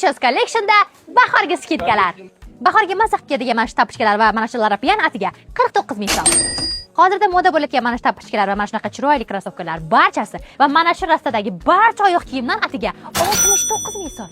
Shoes Collection'da bahorgi skidkalar. Bahorga maza qilib keladigan mana shu tapochkalar va mana shu Larapian atiga 49 ming so'm. Hozirda moda bo'layotgan mana shu tapochkalar va mana shunaqa chiroyli krossovkalar barchasi va mana shu rastadagi barcha oyoq kiyimlar atiga 69 ming so'm.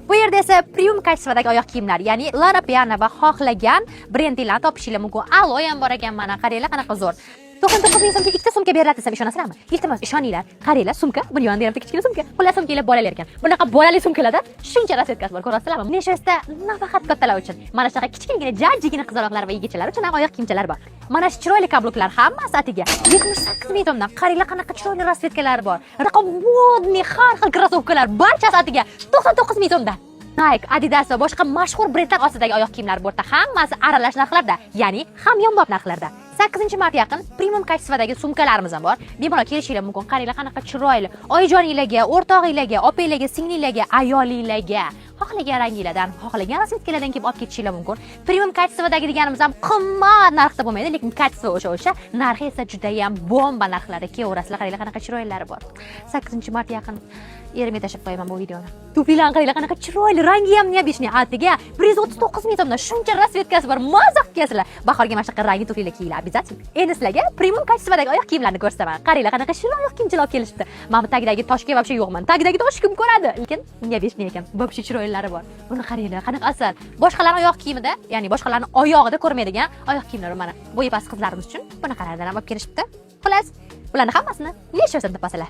Bu yerda esa premium kачестводagi oyoq kiyimlar, ya'ni Larapian va xohlagan brendinglarni topishingiz mumkin. Alo ham bor ekan, mana qaranglar qanaqa zo'r. 99 ming so'mga ikkita sumka beriladi desam ishonasizlarmi? Iltimos ishoninglar. Qaranglar, sumka, buni yonida ham kichkina sumka. Xullas sumkalar bolalar ekan. Bunaqa bolali sumkalarda shuncha rasvetkasi bor, ko'rasizlarmi? Nechasida nafaqat kattalar uchun, mana shunaqa kichkinagina jajjigina qizaloqlar va yigitchalar uchun ham oyoq kiyimchalar bor. Mana shu chiroyli kabluklar hammasi atiga 78 ming so'mdan. Qaranglar qanaqa chiroyli rasvetkalar bor. Raqam modniy har xil krossovkalar barchasi atiga 99 ming so'mdan. Nike, Adidas va boshqa mashhur brendlar ostidagi oyoq kiyimlar bu yerda hammasi aralash narxlarda, ya'ni hamyonbop narxlarda. 8-mart yaqin premium kачестводagi sumkalarimiz ham bor. Bemalol kelishingiz mumkin. Qaranglar qanaqa chiroyli. Oyijoninglarga, o'rtog'inglarga, opanglarga, singlinglarga, ayolinglarga xohlagan ranginglardan, xohlagan rasvetkalardan kelib olib ketishingiz mumkin. Premium kачестводagi deganimiz ham qimmat narxda bo'lmaydi, lekin kачество o'sha, narxi esa juda ham bomba narxlarda kelaverasizlar. Qaranglar qanaqa chiroylilari bor. 8-mart yaqin erimga tashlab qo'yaman bu videoni. Tuflilarni qaranglar qanaqa chiroyli, rangi ham neobishniy atiga 139 ming so'mdan shuncha rasvetkasi bor. Maza qilasizlar. Bahorga mana shunaqa rangi tuflilar kiyinglar, обязательно. Endi sizlarga premium kачестводagi oyoq kiyimlarni ko'rsataman. Qaranglar qanaqa shirin oyoq kiyimchalar olib kelishdi. Mana bu tagidagi toshga вообще yo'qman. Tagidagi tosh kim ko'radi? Lekin neobishniy ekan. Вообще chiroylilari bor. Buni qaranglar, qanaqa asal. Boshqalarning oyoq kiyimida, ya'ni boshqalarning oyog'ida ko'rmaydigan oyoq kiyimlar mana. Bo'yi past qizlarimiz uchun bunaqalardan ham olib kelishibdi. Xullas, bularning hammasini Leshosdan topasizlar.